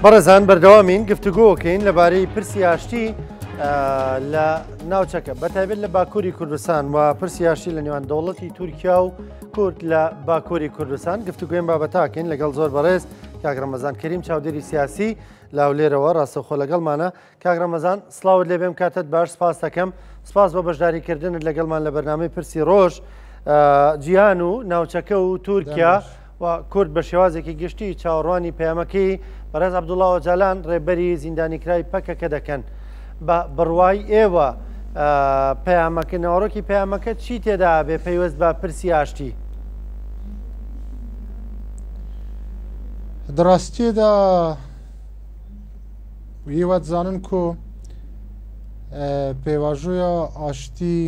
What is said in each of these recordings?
بەڕێزان بەردەوامین گفتوگۆکەین لەبارەی پرسی ئاشتی لە ناوچەکە بەتایبەت لە باکووری کوردستان و پرسی ئاشتی لە نێوان دەوڵەتی تورکیا و کورد لە باکووری کوردستان گفتوگوێن بابەتاکەین لەگەڵ زۆر بەڕێز کاک ڕەمەزان کەریم چاودێری سیاسی لاولێرەوە ڕاستەوخۆ لەگەڵمانە. کاک ڕەمەزان سڵاوت لێ بێم کاتت باش سپاس دەکەم. سپاس بۆ بەشداریکردنت لەگەڵمان لە بەرنامەی پرسی ڕۆژ. جیهان و ناوچەکە و تورکیا و کورد بە شێوازێکی گشتی چاوەڕوانی پەیامەکەی بەڕێز عەبدوڵڵا ئۆجالان ڕێبەری زیندانیکرای پەکەکە دەکەن. بە بڕوای ئێوە پەیامەکە ناوەڕۆکی پەیامەکە چی تێدا بێ پەیوەست بە پرسی ئاشتی؟ دراستیێدا هیوا دزانن کو پێواژوویە ئاشتی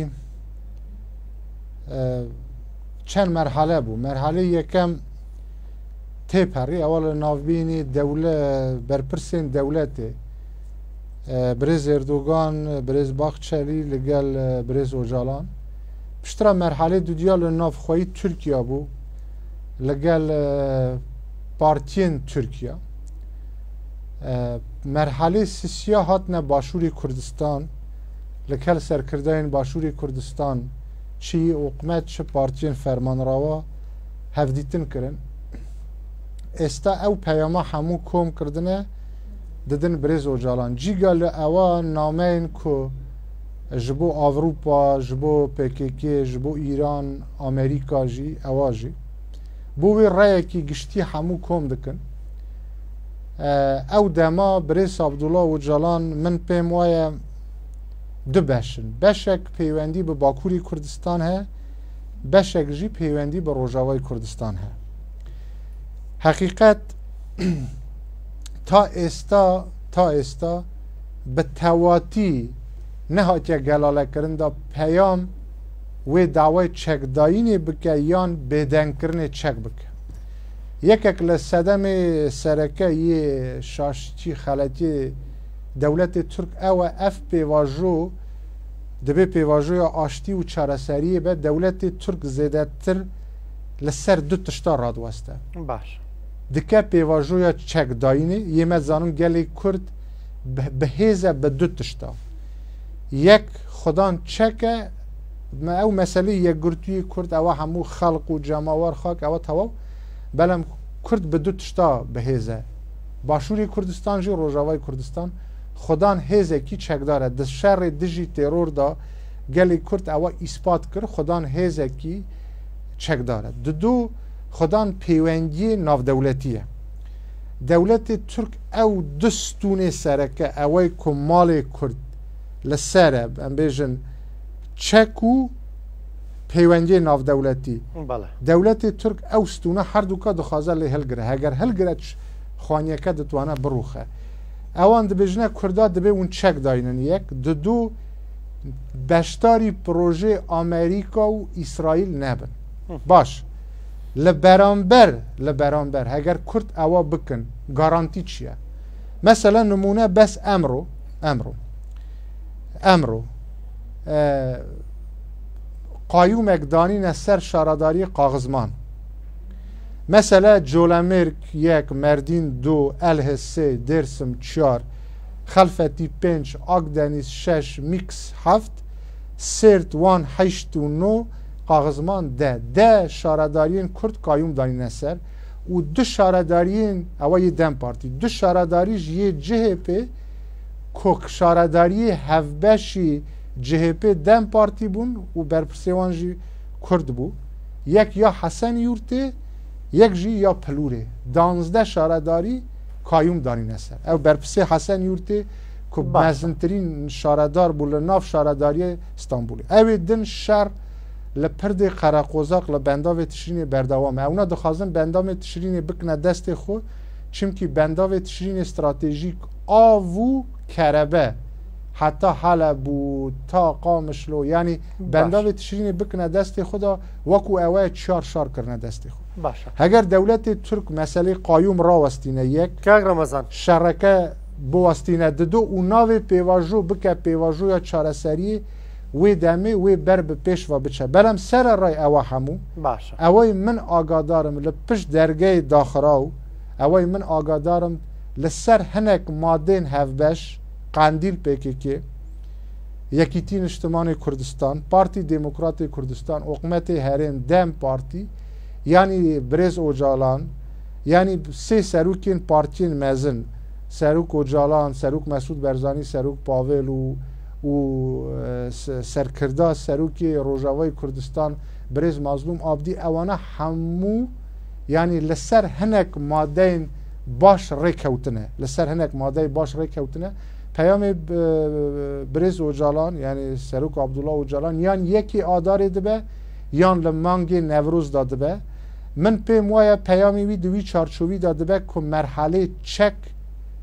چەند مەرحەلە بوو. مەرحەلەی یەکەم تێپەڕی ئەوە لە ناوبینی بەرپرسێن دەولەتێ برێز ئێردۆگان برێز باخچەلی لەگەل برێز ئۆجالان پشترا مەرحەلەی دوودیا لە ناوخۆیی تورکیا بوو لەگەل پارتیên تورکیا. مەرحەلەی سیسیا هاتنە باشووری کوردستان لەگەل سەرکردایên باشووری کوردستان çi حکومت çi partiyên fermanrawa hevdîtin kirin. Êsta ew peyama hemû kom kirdine didin Birêz Ocalan. Cîga li ewa nameyên ku ji bo Avrupa, ji bo PKK, ji bo İran, Amerîka jî ewa jî bo wê reyekî giştî hemû kom dikin. Ew dema Birêz Abdullah Ocalan min pêm waye du beşin. Beşek peywendî bi Bakurî Kurdistan he, beşek jî peywendî bi Rojavayê Kurdistan he. Heqîqet ta êsta bi tewatî nehatiye gelalekirin da peyam wê dawayê çekdayînê bike yan bêdengkirinê çek bike. Yekek li sedemê sereke yê şaşçî xeletiyê dewletê Türk ew e ev pêvajo dibe pêvajoya aştî û çareseriyê be dewletê Türk zêdetir li ser du tişta radweste. Baş. Dike pêvajoya çekdayînê yê me zanim gelê Kurd bihêze bi du tişta. Yek xudan çeke me ew meseleyê yekgirtiyê Kurd ewa hemû xelq û cemawar xak ewa tewaw belem Kurd bi du tişta bihêze. Başûrê Kurdistan jî Rojavayê Kurdistan xudan hêzekî çekdar e. Di şerê dijî teror da gelê Kurd ewa îspat kir xudan hêzekî çekdar e. Di du xudan pêwendiyê navdewletî ye. Dewletê Türk ew du stûnê sereke ewey ku malê Kurd li ser e em bêjin çek û pêwendiyê navdewletî. Dewletê Türk ew stûne her duka dixwaze lê hilgire. Heger hilgire xwaniyeke ditwane birûxe. Ewan dibêjine Kurda dibe hûn çek dayînin yek. Di du beşdarî projê Amerîka û İsraîl nebin. Baş. Li beramber heger Kurd ewa bikin garantî çi ye? Mesela nimûne bes emro qayûmek danîne ser şaradariyê Qaxizman. Mesela Colemêrk yek, Merdîn du, Elhê sê, Dêrsim çar, Xelfetî pênc, Akdeniz şeş, Mîks heft, Sêrt wan heşt û no, Qaxizman de şaradariyên Kurd qayûm danîne ser û du şaradariyên ewa yê Dem Partî du şaradarî ji yê CHP ku şaradariyê hevbeşî CHP Dem Partî bûn û berpirsê wan jî Kurd bû. Yek ya Hesen Yurtê yek jî ya Pilûrê. 12 şaradarî qayûm danîne ser. Ew berpirsê Hesen Yurtê ku mezintirîn şaradar bû li nav şaradariyê Stenbolê. Ew ê din şer li Pirdê Qereqozaq li bendavê Tişrînê berdewam e. Ewna dixwazin bendamê Tişrînê bikine destê xwe çimkî bendavê Tişrînê stratejîk av û kerebe heta Helebû ta Qamişlo yanî bendavê Tişrînê bikine destê xwe da wekû ew e çar şar kirine destê xwe. Heger dewletê Türk meselê qayûm rawestîne yek Kak Ramazan şereke biwestîne dido û navê pêvajo bike pêvajoya çareseriyê wê demê wê ber bi pêş ve biçe. Belem sererê ewa hemû ewey min agadarim li pişt dergehê daxiraw ewey min agadarim لسر هنک مادین هفبش قندیل PKK یکیتی نیشتمان کردستان پارتی دموکرات کردستان حکومت هرین دم پارتی یعنی برز اوجالان یعنی سه سروکین پارتین مزن سروک اوجالان سروک مسعود برزانی سروک پاول و سرکردا سروک روجاوای کردستان برز مظلوم آبدی اوانه همو یعنی لسر هنک مادین باش ریکوتنه لسر هنک ماده باش ریکوتنه پیام برز اوجالان یعنی سروک عبدالله اوجالان یان یکی آداری دبه یان لمانگی نوروز داده به من پیم وایه پیامی وی دوی چارچوبی داده به که مرحله چک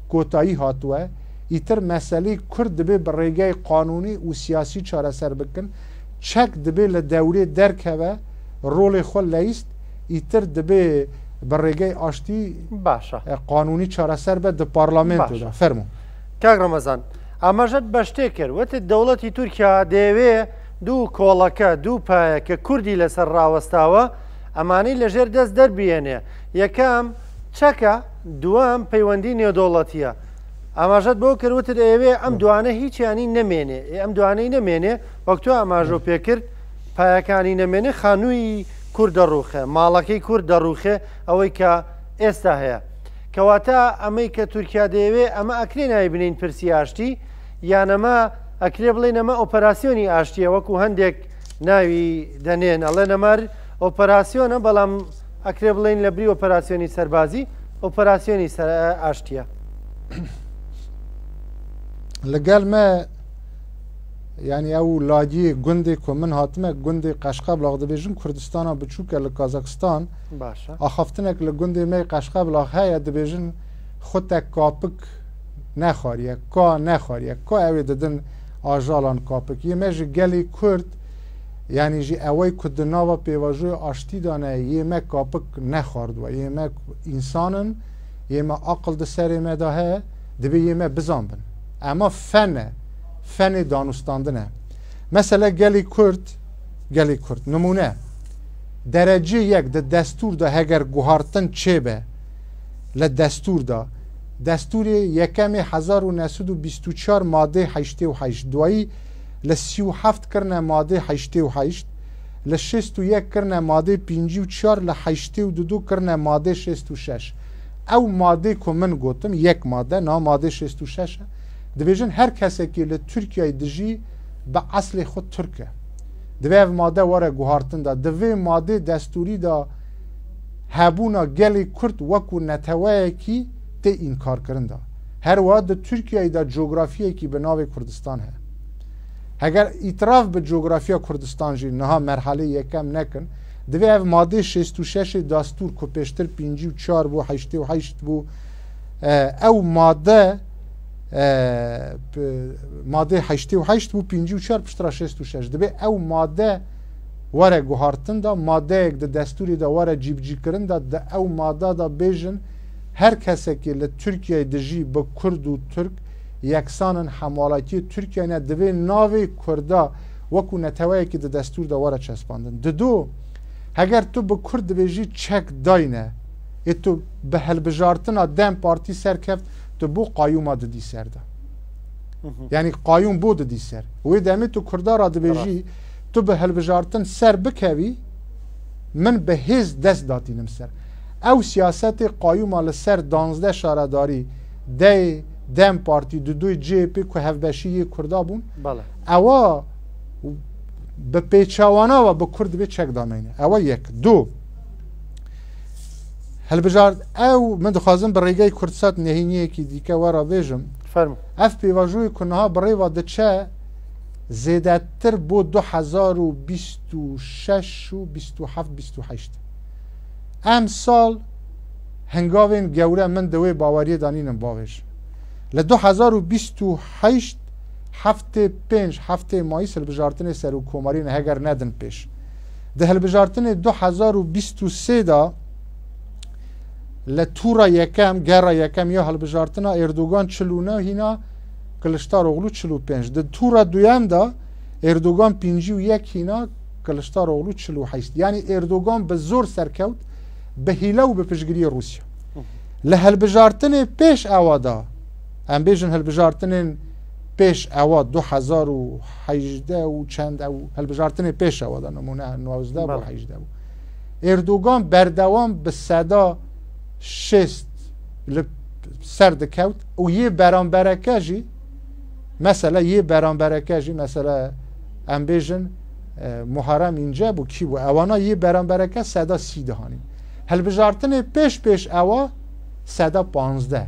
گوتایی هاتوه ایتر مسئله کرد دبه برگه قانونی و سیاسی چاره سر بکن چک دبه لدوله درکه رول خود لیست ایتر دبه برگه آشتی باشه قانونی چاره سر به ده پارلمنت ده فرمو کاک رمضان اما جد بشته کرد وقت دولتی ترکیه دیوه دو کولکه دو پایه که کردی لسر راوستاوه امانی لجر دست در بیانه یکم چکه دوام پیوندی نێودوڵەتیە ئاماژەت بۆ کردوتر ئێوێ ئەم دوانە هیچیانی نەمێنێ ئەم دوانەی نەمێنێ وەکتۆ ئاماژۆ پێکرد پایەکانی نەمێنێ خانووی کورد دەڕوخێ ماڵەکەی کورد دەڕوخێ ئەوەی کە ئێستا هەیە کەواتە ئەمەی کە تورکیا دەیەوێ ئەمە ئەکرێ ناوی بنین پرسی ئاشتی یانەمە ئەکرێ بڵێن ئەمە ئۆپەراسیۆنی ئاشتیە وەکو هەندێک ناوی دەنێن ئەڵێ نەمەر ئۆپەراسیۆنە بەڵام ئەکرێ بڵێن لە بری ئۆپەراسیۆنی سەربازی ئۆپەراسیۆنی ئاشتیە لەگەڵ me yani ew laciyê gundê ku min hatime gundê Qeşqeblax dibêjin Kurdistana biçûk e li Kazakistan axaftinek li gundê me Qeşqeblax heye dibêjin xwe te kapik nexwariye ka nexwariye ka ew ê didin ajalan kapik yê me ji gelê Kurd yani jî ewey ku di nava pêvajoya aştî dane yê me kapik nexwardiwe yê me însanin yê me aqil di serê me de heye divê yê me bizanbin ama fen fenê danûstandin e mesela gelê Kurd nimûne derecê yek di destûr da heger guhartin çêbe li destûr da destûrê yekemê 1924 madê 88 duayî li 37 kirine madê 88 li 61 kirine madê 54 li 82 kirine madê 66 ew madê ku min gotim yek made na madê 66 dibêjin her kesekî li Tirkiyeyê dijî bi eslê xwe Türk e divê ev made were guhartin da divê madê destûrî da hebûna gelê Kurd wekû neteweyekî tê înkarkirin da her wa di Tirkiyeyê de coğrafiyekî bi navê Kurdistan heye heger îtiraf bi coğrafiya Kurdistan jî niha merhelê yekem nekin divê ev madê 66 destûr ku pêştir 54 bû 88 bû ew made madê 88 bû 54 piştira 66 divê ew made were guhartin da madeyek di destûrê de were cîbcîkirin da di ew mada da bêjin her kesekî li Tirkiyeyê dijî bi Kurd û Türk yeksanin hemalatiyê Tirkiye ne divê navê Kurda wekû neteweyekî di destûr de were çespandin di do heger tu bi Kurd dibêjî çek dayne ê tu bi helbijartina dem partî serkeft tu bû qayûma didî ser de yani qayûm bû didî ser wê demê tu Kurda ra dibêjî tu bi helbijartin ser bikevî min bi hêz dest datînim ser ew siyasetê qayûma li ser 12 şaredarî deyê dem partî di doyê CHP ku hevbeşiyê Kurda bûn ewa bi pêçawana ve bi Kurd dibê çek dameyne ewa yek du helbijar ew min dixwazim bi rêgeyê Kurdsat nehîniyekî dîke wera bêjim ev pêvajoyê ku niha bi rêva diçe zêdetir bû 2026 û 27-28 em sal hengavên gewre min di wê baweriyê danînin bavêj li 2028 heftê 5 heftê Mayîs hilbijartinê serokkomarî heger nedin pêş di hilbijartinê 2023 da li tûra yekem gera yekem ya hilbijartina Erdogan 49 hîna Kılıçdaroğlu 45 di tûra duyem da Erdogan 51 hîna Kılıçdaroğlu 48 yani Erdogan bi zor serkewt bi hîle û bi piştgiriyê Rûsya لە هەلبژارتنê پێش ئەوەدا ئەم بێژن هەلبژارتنên پێش ئەوە 2018 و چەند ئەو هەلبژارتنê پێشەوەدا نمونە 19 بۆ 18 بوو ئێردوگان بەردەوام بە سەدا 6 لە سەر دەکەوت و یê بەرامبەرەکە ژی مەسەلە یê بەرامبەرەکە ژی مەسەلە ئەم بێژن محرم اینجا بوو کی بوو ئەوانە یê بەرامبەرەکە سەدا 30 دەهانین هەلبژارتنê پێش ئەوە سەدا 15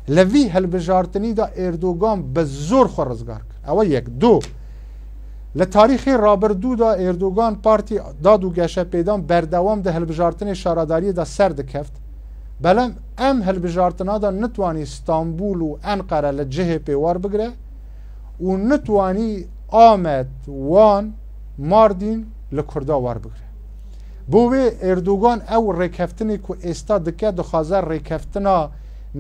لە vî هەلبژارتنîدا ئێردوگان بە زۆر خۆ ڕزگار کرد ئەوە یەک دو لە تاریخی ڕابردوودا ئێردوگان پارتی داد و گەشەپێدان بەردەوام دە هەلبژارتنê شارەداریەدا سەر دەکەفت بەڵام ئەم هەلبژارتنادا نتوانی ستانبول و ئەنقەرە لە CHP وەربگرێ و نتوانی ئامەد وان ماردین لە کوردا وەربگرێ بۆ وێ ئێردوگان ئەو ڕێکەفتنی کو ئێستا دکە دخوازە ڕێکەفتنا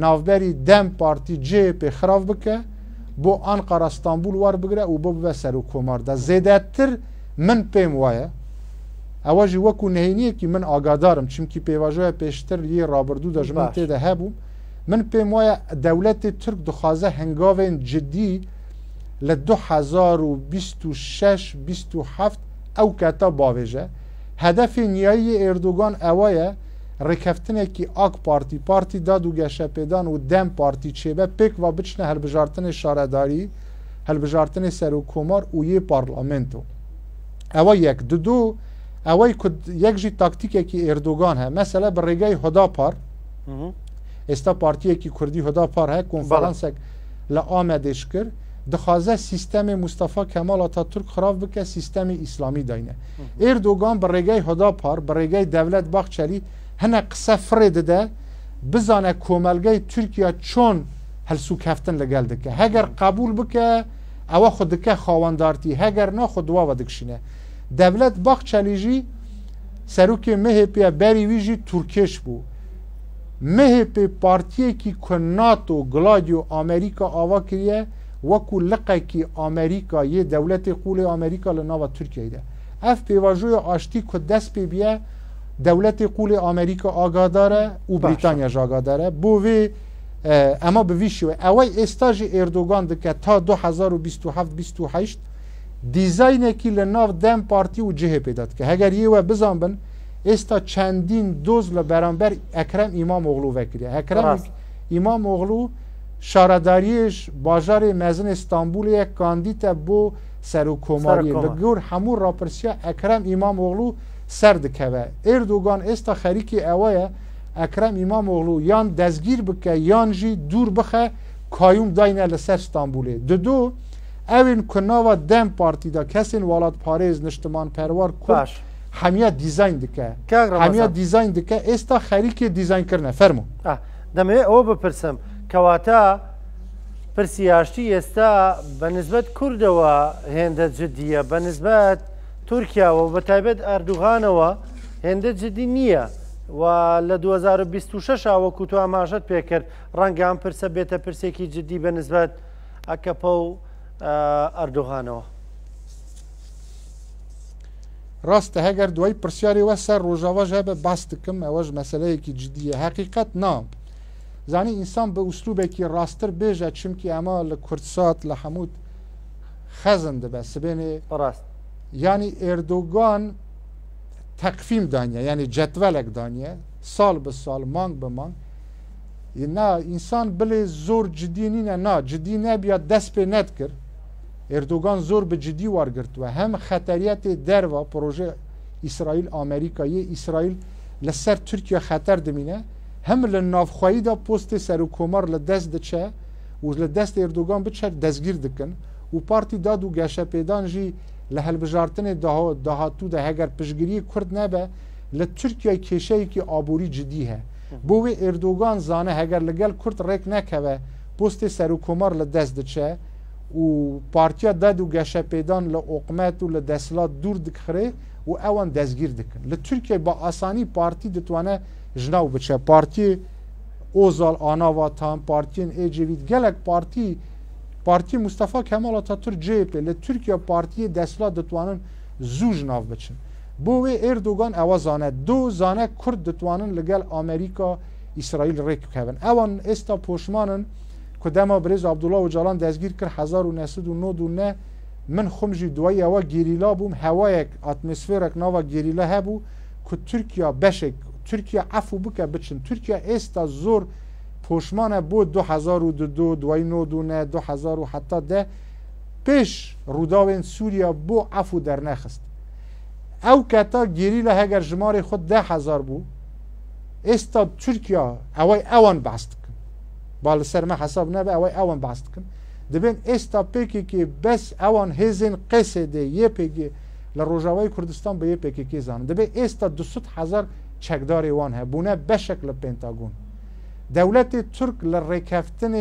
ناوبەری دەم پارتی CHP خراپ بکە بۆ ئەنقەرە ستانبول وەربگرێ و بۆ ببە سەر و کۆماردا زێدەتر من پێم وایە ئەوە ژی وەکو نهێنیەکی من ئاگادارم چونکی پێواژەیە پێشتر یê ڕابردوو دەژ من تێدا هەبوو من پێم وایە دەولەتی تورک دخوازە هەنگاوێن جدی لە 2026 27 ئەو کەتە باوێژە هەدەفی نیایی ئێردوگان ئەوەیە ڕێکەفتنێکی ئاک پارتی داد و گەشەپێدان و دەم پارتی چێبە پێک و بچنە هەلبژارتنê شارەداری هەلبژارتنê سەر و کۆمار و یê پارلەمنتۆ ئەوە یەک دو ئەوەی یەک ژی تاکتیکێکی ئێردوگان هەیە مەسەلە بە ڕێگەی هۆداپار ئێستا پارتیەکی کوردی هۆداپار هەیە کۆنفەرانسێک لە ئامەدێش کرد دخوازە سیستەمی مستەفا کەمال ئاتاتورک خراپ بکە سیستەمی ئیسلامی داینە ئێردوگان بە ڕێگەی هۆداپار بە ڕێگەی دەولەت باخچەری هەنە قسە فرێ دەدە بزانە کۆمەلگەی تورکیا چۆن هەلسوکەفتن لەگەڵ دکە هەگەر قبول بکە ئەوە خۆ دکە خاوەندارتی هەگەر ناخۆ دواوە دکشینە دەولەت باخچەلیژی سەرروکێ مهێپە بەری ویژی تورکێش بوو مهێپێ پارتیەکی کو ناتۆ گڵادی و ئامریکا ئاوا کریە وەکو لقێکی ئامریکا یê دەولەتی قوڵی ئامریکا لە ناوە تورکیایدا ئەف پێواژوویە ئاشتی کو دەست پێ بیە دەولەتی قوڵی ئامریکا ئاگادارە و بریتانیاژ ئاگادارە بۆ وێ ئەمە بڤیشوە ئەوەی ئێستاژی ئێردوگان دکە تا 2027 دیزاینێکی لە ناو دەم پارتی و CHP دەکە هەگەر یێوە بزان بن ئێستا چەندین دۆز لە بەرامبەر ئەکرەم ئیمامۆغڵو vekiriye ئەکرەم ئیمامۆغڵو شارەداریش باژارê mezin ئێستانبولê کاندîte بۆ سەر و کۆماریە لە گەور هەموو راپرسیا ئەکرەم ئیمامۆغڵو سەر دکەوە ئێردوگان ئێستا خەریکی ئەوەیە ئەکرەم ئیمامۆغڵو یان دەستگیر بکە یان ژی دوور بخە کایوم داینە لەسەر ستانبولê دو ئەوێن کو ناوە دەم پارتیدا کەسên welatparêz niştimanperwar Kurd hemiya dîzayn dike hemiya dîzayn dike êsta xerîkê dîzaynkirine fermo دەمەوێت ئەوە بپرسم کەواتە پرسیاشتی ئێستا بە نسبەت کوردەوە هێندە جدیە بە نسبەت تورکیاوە بە تایبەت ئەردوغانەوە هێندە جدی نییە و لە 2026 وەکو تو ئاماژەت پێکرد ڕەنگە ئەم پرسە بێتە پرسێکی جدی بە نسبەت ئەکەپە و ئەردوغانەوە ڕاستە هەگەر دوای پرسیاری وە سەر ڕۆژاواژ هەبە باس دکم ئەوەش مەسلەیەکی جدیە حقیقەت نام زانی ئینسان بە ئوسلوبێکی ڕاستتر بێژە چمکی ئەمە لە کورتسات لە هەمووت خەزم دەبە سبێنێ ڕاست ینی ئێردوگان تەقفیم دانیە ینی جەتڤەلێک دانیە ساڵ بە ساڵ مانگ بە مانگ نا ئینسان بڵێ زۆر جدی نینە نا جدی نەبیە دەست پێ نەتکرد ئێردوگان زۆر بە جدی وەرگرتووە هەم خەتەریەتێ دەرەوە پرۆژە ئیسرائیل ئامریکایە ئیسرائیل لەسەر تورکیا خەتەر دمینە هەم لە ناوخواییدا پۆستی سەر و کۆمار لە دەست دەچە و لە دەست ئێردوگان بچە دەستگیر دکن و پارتی داد و گەشەپێدان ژی لە هەلبژارتنê داهاتوودا هەگەر پشتگیری کورد نەبە لە تورکیای کێشەیەکی ئابووری جدی هەیە بۆ وێ ئێردوگان زانە هەگەر لەگەل کورد ڕێک نەکەوە پۆستی سەر و کۆمار لە دەست دەچە و پارتیا داد و گەشەپێدان لە ئۆقمەت و لە دەسەڵات دوور دکخرێ و ئەوان دەستگیر دکن لە تورکیای بە ئاسانی پارتی دەتوانە ژناو بچە پارتی ئۆزال ئاناواتان پارتیên ئێجوید gelek پارتی مستەفا کەمال ئاتاتورک CHP لە تورکیا پارتیە دەسەڵات دەتوانن زوو ژناو بچن بۆ وێ ئێردوگان ئەوە زانە دو زانە کورد دەتوانن لەگەل ئامریکا اسرائیل ریک کردن اوان استا پوشمانن که دما بریز عبدالله و جلان دستگیر کرد 1999 من خمجی دوی هوا گریلا بوم هوایک اتمسفیرک نوا گریلا هبو که ترکیه بشک ترکیه عفو بکه بچن ترکیه استا زور پوشمان بود 2002 2009 2000 و حتی ده پیش روداوین سوریا بو عفو در نخست او کتا گریلا هگر جمار خود 10,000 بو استا ترکیه اوان بست کن بال سر ما حساب نبه اوان بست کن دبین استا پیکی که بس اوان هزین قصده یه پیکی لروجاوی کردستان به یه پیکی که زن دبین استا 200,000 چکداری وان ها بونه بشکل پنتاگون دولت ترک لرکفتن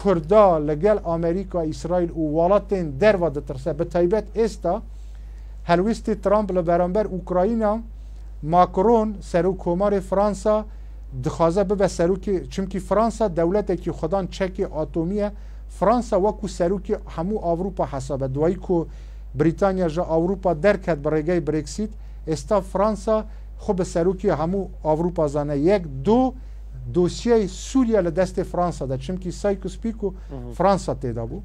کردا لگل آمریکا اسرائیل و والاتین در و دترسه به تایبت استا هلویست ترامپ لبرانبر اوکراینا ماکرون سروکومار فرانسا دخوازه ببه سروکی چونکی فرانسا دولتی که خودان چکی آتومیه فرانسا وکو سروکی همو اروپا حسابه دوایی که بریتانیا جا اروپا درکت برگه برکسیت استا فرانسا خوب سروکی همو اروپا زنه یک دو دوسیه سوریا لدست فرانسا ده چونکی سایکوس پیکو فرانسا تیدا بو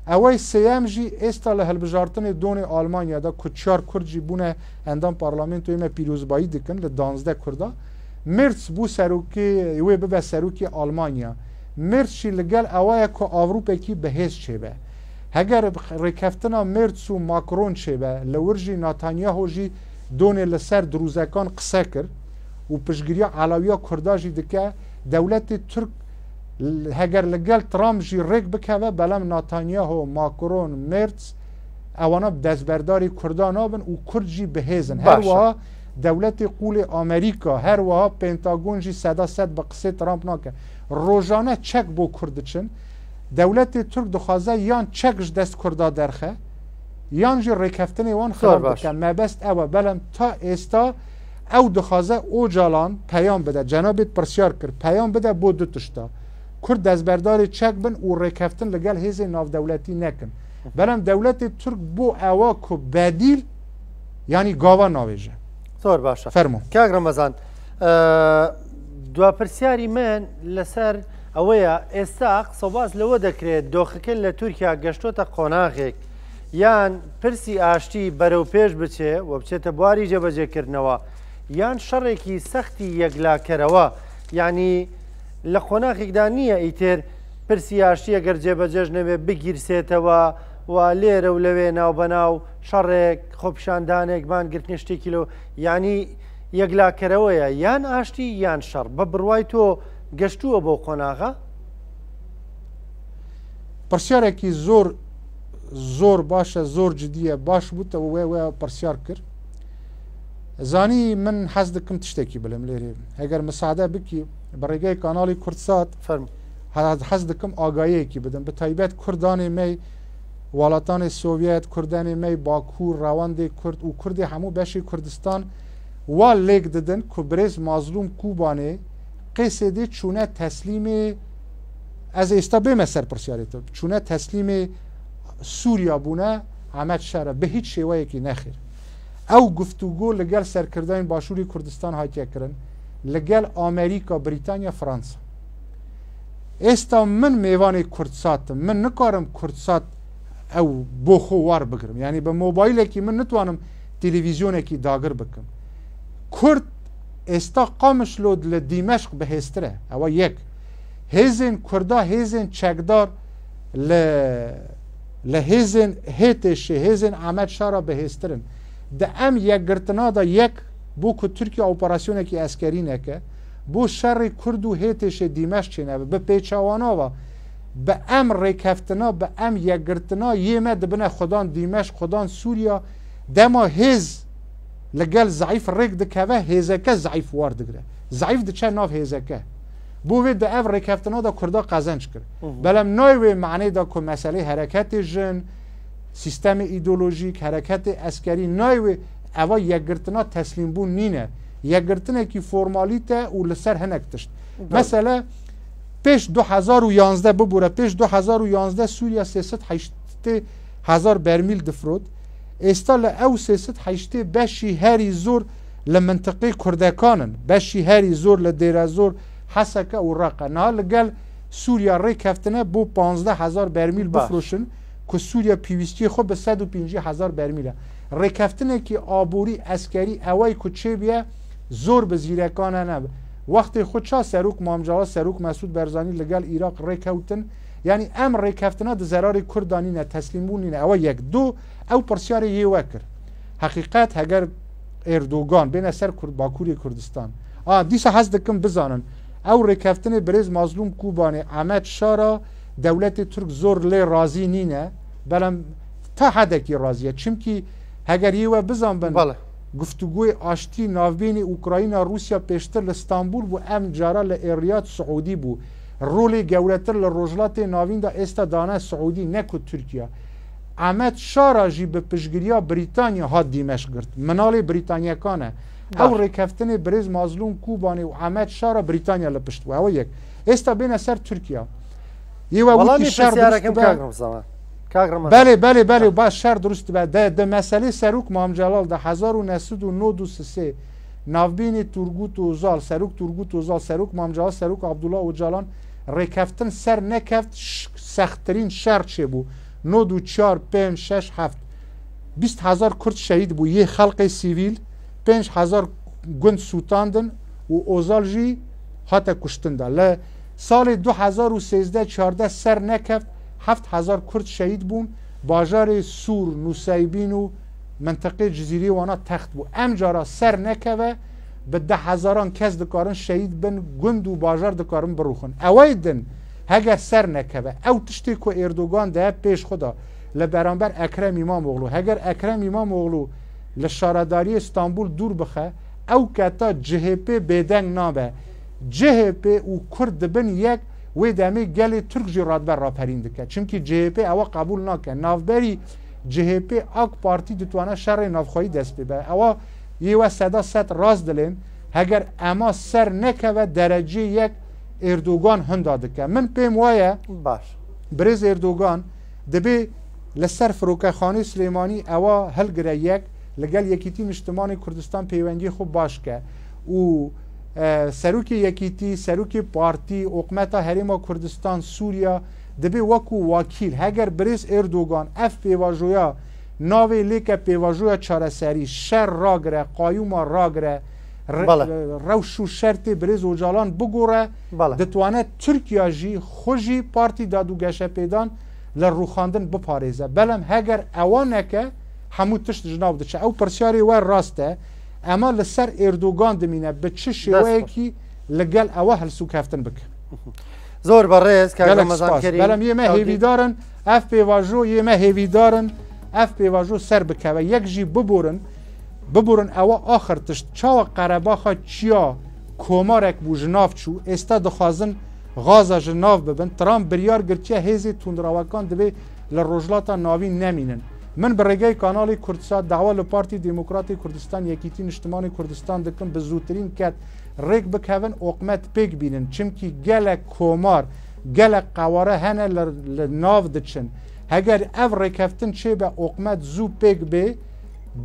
اوای سیام جی استا لهلبجارتن دون آلمانیا دا که 4 کرد جی بونه اندام پارلمنتو ایمه پیروزبایی دکن ل12 کردا مرس بو سروکی وی ببه سروکی آلمانیا مرس شی لگل اوای که اروپا کی بهش چه به اگر رکفتنا مرس و ماکرون چه به لورجی ناتانیاهو جی دون لسر دروزکان قصه کرد و پشگیری علاویا کرداجی دکه دولت ترک هگر لگل ترامپ جی ریک بکوه بلم ناتانیاهو ماکرون مرس اوانا دستبرداری کردان آبن و کرد جی بهزن هر وها دولت قول آمریکا هر وها پنتاگون جی صدا صد به قصه ترامپ ناکه روزانه چک بو کرد چن دولت ترک دخوازه یان چکش دست کردا درخه یان جی ریکفتنی وان خراب بکن مبست اوه بلم تا استا او دخوازه او جالان پیام بده جنابت پرسیار کرد پیام بده بو دو تشتا کرد دستبرداری چک بن و ریکفتن لگل هیزه ناف دولتی نکن بلم دولت ترک بو اوا که بدیل یعنی گاوا ناویجه زۆر باشە فەرموو کاک ڕەمەزان دوا پرسیاری من لەسەر ئەوەیە ئێستا قسەباز لەوە دەکرێت دۆخەکە لە تورکیا گەشتۆتە قۆناغێک یان پرسی ئاشتی بەرەو پێش بچێ و بچێتە بواری جێبەجێکردنەوە یان شەڕێکی سەختی یەکلاکەرەوە یعنی لە قۆناغێکدا نییە ئیتر پرسی ئاشتی ئەگەر جێبەجێش نەبێ بگیرسێتەوە و لێرە و لەوێ ناو بەناو شەڕێک خۆپیشاندانێک بانگرتنی شتێکی لەو یعنی یەکلاکەرەوەیە یان ئاشتی یان شەڕ بە بڕوای تۆ گەشتووە بۆ قۆناغا پرسیارێکی زۆر باشە زۆر جدیە باش بووتەوە وێ پرسیار کرد زانی من حەز دکم تشتێکی بڵێم لێرێ ئەگەر مساعدە بکی بە ڕێگەی کاناڵی کورتسات حەز دکم ئاگایەیەکی بدەم بە تایبەت کوردانی مەی وڵاتانی سۆڤێت کوردانی مەی باکوور ڕاوەندی کورد و کوردی هەموو بەشی کوردستان وا لێک ددن کو برێز مازلوم کوبانێ قێسێ دێ چوونە تەسلیمێ ئەز ئێستا بێمە سەر پرسیارێتەوە چوونە تەسلیمێ سووریا بوونە ئەمەد شەرە بە هیچ شێوەیەکی نەخێر ئەو گفتوگۆ لەگەل سەرکردانی باشووری کوردستان هاتیەکردن لەگەل ئامریکا بریتانیا فرانسا ئێستا من میوانی کورتساتم من نکارم کورتسات ئەو بۆ خۆ وار بگرم یعنی بە مۆبایلێکی من نتوانم تەلەڤیزیۆنێکی داگر بکەم کورد ئێستا قامشلۆ لە دیمەشق بەهێزترە ئەوە یەک هێزên کووردا هێزên چەکدار لە هێزên هێتێشێ هێزên ئەمەد شارا بەهێزترن دە ئەم یەکگرتنادا یەک بۆ کو تورکیا ئۆپەراسیۆنێکی ئەسکەری نەکە بۆ شەڕی کورد و هێتێشێ دیمەش چێنەبە بە پێچاوانەوە بە ئەم ڕێکەفتنا بە ئەم یەکگرتنا یێمە دبنە خودان دیمەش خودان سووریا دەما هێز لەگەل زعیف ڕێک دکەوە هێزەکە زعیف وار دگرە زعیف دچە ناو هێزەکە بۆ وێ دە ئەv ڕێکەفتنادا کووردا قەزەنج کرد بەلەم ناوێ معنەیدا کو مەسەلەی هەرەکەتی ژن سیستەمی ئیدۆلۆژیک هەرەکەتی ئەسکەری ناوێ ئەوە یەکگرتنا تەسلیمبوون نینە یەکگرتنێکی فۆرمالیتە و لەسەر هەنێک تشت مەسەلە پێش 2011 ببوورە پێش 2011 سووریا 380,000 بەرمیل دفرۆت ئێستا لە ئەو 380 بەشی هەری زۆر لە منطقەی کوردەکانن بەشی هەری زۆر لە دێرە زۆر حەسەکە و ڕقەنا لەگەل سووریا ڕێککەفتنە بۆ 15,000 بەرمیل بفرۆشن کە سووریا پێویستی خۆ بە 150,000 بەرمیلە ڕێککەفتنێکی ئابووری ئەسکەری ئەوەی کوچێبیە زۆر بە زیرەکانە نەبە وەختی خۆ چا سەرۆک مامجاوە سەرۆک مەسعود بەرزانی لەگەڵ عێراق ڕێکەوتن یعنی ئەم ڕێککەفتنە دزەراری کوردانینە تەسلیمبوونینە ئەوە یەک دوو ئەو پرسیاری هێوە کرد حقیقت هەگەر ئێردۆگان بێنە سەر باکووری کوردستان دیسە حەز دەکەم بزانن ئەو ڕێککەفتنی برێز مازلوم کوبانێ ئەمەد شارە دەولەتی تورک زۆر لێ رازی نینە بەڵام تا حدێکی رازیە چمکی هەگەر هێوە بزان بن گفتوگوی ئاشتی ناوبینی ئوکراینە رووسیا پێشتر لە ستانبول بوو ئەم جارە لە ئێریات سعودی بوو ڕۆلی گەورەتر لە ڕۆژڵاتی ناویندا ئێستا دانە سعودی نەکوت تورکیا ئەمەد شاراژی بە پشگیریا بریتانیا هات دیمەشق گرت مناڵی بریتانیەکانە ئەو ڕێککەفتنی برێز مازلوم کوبانێ و ئەمەد شارە بریتانیا لە پشت بوو ئەوە یەک ئێستا بێنە سەر تورکیا بەێ باش شار دروست بە دە مەسەلەی سەرۆک مامجەلال دە 1993 ناوبینی تورگوت و زال سەرۆک تورگوت و زال سەرۆک مامجەڵال سەرۆک عەبدوڵڵا ئۆجاڵان ڕێککەفتن سەر نەکەفت سەختترین شەر چێ بوو 9 4 5 6 7 20,000 کورد شەهید بوو یê خەڵقی سیڤیل 5,000 گوند سووتاندن و ئۆزاڵژی هاتە کوشتندا لە ساڵی 2013 سەر نەکەفت 7,000 کورد شەهید بوون باژارê سوور نووسەیبین و منطقەی جزیری وانە تەخت بوو ئەم جارە سەر نەکەوە بە 10,000 کەس دikarin شەهید بن گوند و باژار dikarin biroxin ئەوەی din هەگەر سەر نەکەوە ئەو تشتێک کۆ ئێردۆگان دەیە پێش خدا لە بەرامبەر ئەکرەم ئیمامۆغلو هەگەر ئەکرەم ئیمامۆغلو لە شارەداری ئستانبول دوور بخە ئەو کاتە CHP بێدەنگ نابە CHP و کورد dibin yek wê demê gelê Türk jî radber raperîn dike çimkî CHP ewa qebûl nake navberî CHP AK Partî ditwane şerê navxwayî dest pê be ewa yê we seda set rast dilên heger ema ser nekeve derecê yek Erdogan hinda dike min pêm waye baş Birêz Erdogan dibe li ser Firokexanî Silêmanî ewa hilgire yek li gel Yekîtî Niştimanê Kurdistan peywendiyê xwe baş ke û سەرۆکی یەکیتی سەرۆکی پارتی حکومەتا هەرێما کوردستان سووریا دەبێ وەکو واکیل هەگەر برێز ئێردۆگان ئەف پێواژۆیە ناوێ لێکە پێواژۆیە چارەسەری شەر ڕاگرە قایوما ڕاگرە ڕەوش و شەرتێ برێز ئۆجاڵان بگۆڕە دەتوانێت تورکیا ژی خۆژی پارتی دادوگەشەپێدان لە ڕووخاندن بپارێزە بەڵام هەگەر ئەوە نەکە هەموو تشت ژناو دەچێ ئەو پرسیاری وە ڕاستە ئەمە لەسەر ئێردۆگان دەمینە بە چ شێوەیەکی لەگەل ئەوە هەلسوکەفتن بکە زۆر بەڕێز بەڵام ئێمە هێویدارن ئەف پێواژۆ ئێمە هێویدارن ئەف پێواژۆ سەر بکەوە یەکژی ببورن ئەوە ئاخر تشت چاوە قەرەباخە چیا کۆمارێک بوو ژناف چوو ئێستا دەخوازن غازە ژناف ببن ترام بریار گرتیە هێزی توندراوەکان دەبێ لە ڕۆژڵاتە ناوین نەمینن من بە ڕێگەی کاناڵی کوردستان داوا لە پارتی دموکراتی کوردستان یەکیتی نیشتمانی کوردستان دەکەم بە زووترین کات ڕێک بکەون حکومەت پێک بینن چمکی gelek کۆمار gelek قەوارە هەنە لە ناو دچن هەگەر ئەv ڕێککەفتن چێ بە حکومەت زوو پێک بێ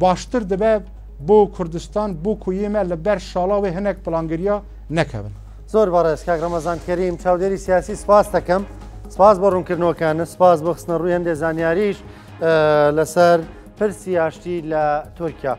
باشتر دەبێ بۆ کوردستان بۆ کویێمە لە بەر شاڵاوی هەنێک پلانگریا نەکەون زۆر بەڕێز کاک ڕەمەزان کەریم چاودێری سیاسی سپاس دەکەم سپاس بۆ ڕوونکردنەوەکانە سپاس بۆ خستنە ڕووی هەندێک زانیاریش لەسەر پرسی ئاشتی لە تورکیا